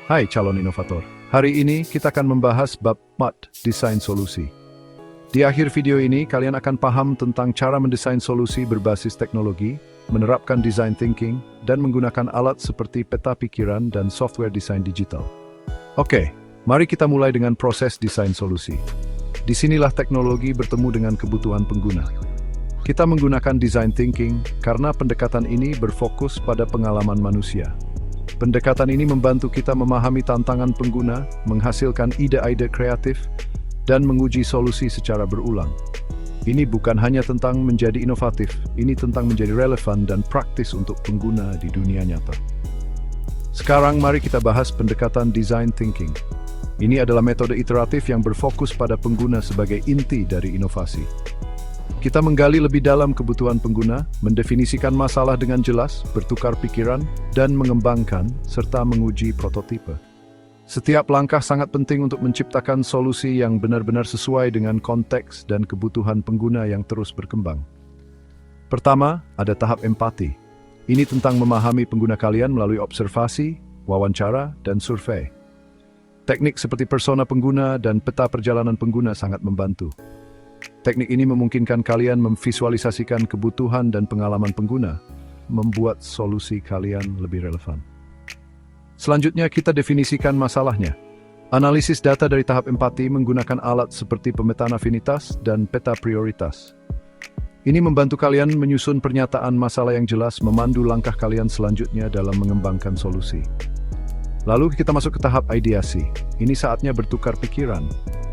Hai calon inovator, hari ini kita akan membahas bab MAT, Desain Solusi. Di akhir video ini, kalian akan paham tentang cara mendesain solusi berbasis teknologi, menerapkan design thinking, dan menggunakan alat seperti peta pikiran dan software desain digital. Oke, mari kita mulai dengan proses desain solusi. Disinilah teknologi bertemu dengan kebutuhan pengguna. Kita menggunakan design thinking karena pendekatan ini berfokus pada pengalaman manusia. Pendekatan ini membantu kita memahami tantangan pengguna, menghasilkan ide-ide kreatif, dan menguji solusi secara berulang. Ini bukan hanya tentang menjadi inovatif, ini tentang menjadi relevan dan praktis untuk pengguna di dunia nyata. Sekarang mari kita bahas pendekatan design thinking. Ini adalah metode iteratif yang berfokus pada pengguna sebagai inti dari inovasi. Kita menggali lebih dalam kebutuhan pengguna, mendefinisikan masalah dengan jelas, bertukar pikiran, dan mengembangkan serta menguji prototipe. Setiap langkah sangat penting untuk menciptakan solusi yang benar-benar sesuai dengan konteks dan kebutuhan pengguna yang terus berkembang. Pertama, ada tahap empati. Ini tentang memahami pengguna kalian melalui observasi, wawancara, dan survei. Teknik seperti persona pengguna dan peta perjalanan pengguna sangat membantu. Teknik ini memungkinkan kalian memvisualisasikan kebutuhan dan pengalaman pengguna, membuat solusi kalian lebih relevan. Selanjutnya, kita definisikan masalahnya. Analisis data dari tahap empati menggunakan alat seperti pemetaan afinitas dan peta prioritas. Ini membantu kalian menyusun pernyataan masalah yang jelas, memandu langkah kalian selanjutnya dalam mengembangkan solusi. Lalu kita masuk ke tahap ideasi. Ini saatnya bertukar pikiran.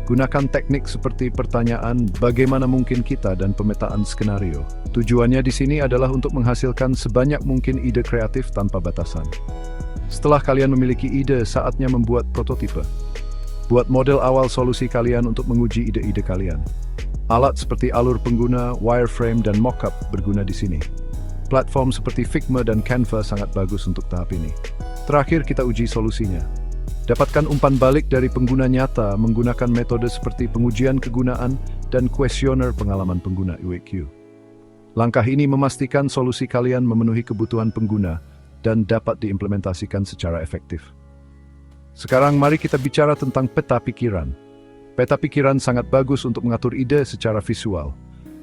Gunakan teknik seperti pertanyaan bagaimana mungkin kita dan pemetaan skenario. Tujuannya di sini adalah untuk menghasilkan sebanyak mungkin ide kreatif tanpa batasan. Setelah kalian memiliki ide, saatnya membuat prototipe. Buat model awal solusi kalian untuk menguji ide-ide kalian. Alat seperti alur pengguna, wireframe, dan mockup berguna di sini. Platform seperti Figma dan Canva sangat bagus untuk tahap ini. Terakhir, kita uji solusinya. Dapatkan umpan balik dari pengguna nyata menggunakan metode seperti pengujian kegunaan dan kuesioner pengalaman pengguna UX. Langkah ini memastikan solusi kalian memenuhi kebutuhan pengguna dan dapat diimplementasikan secara efektif. Sekarang mari kita bicara tentang peta pikiran. Peta pikiran sangat bagus untuk mengatur ide secara visual.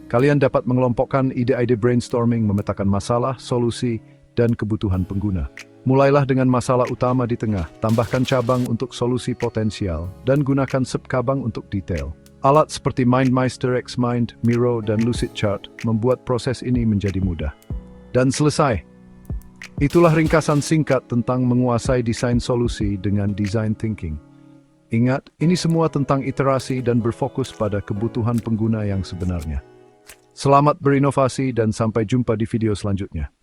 Kalian dapat mengelompokkan ide-ide brainstorming, memetakan masalah, solusi, dan kebutuhan pengguna. Mulailah dengan masalah utama di tengah, tambahkan cabang untuk solusi potensial, dan gunakan subkabang untuk detail. Alat seperti MindMeister, Xmind, Miro, dan Lucidchart membuat proses ini menjadi mudah. Dan selesai. Itulah ringkasan singkat tentang menguasai desain solusi dengan design thinking. Ingat, ini semua tentang iterasi dan berfokus pada kebutuhan pengguna yang sebenarnya. Selamat berinovasi dan sampai jumpa di video selanjutnya.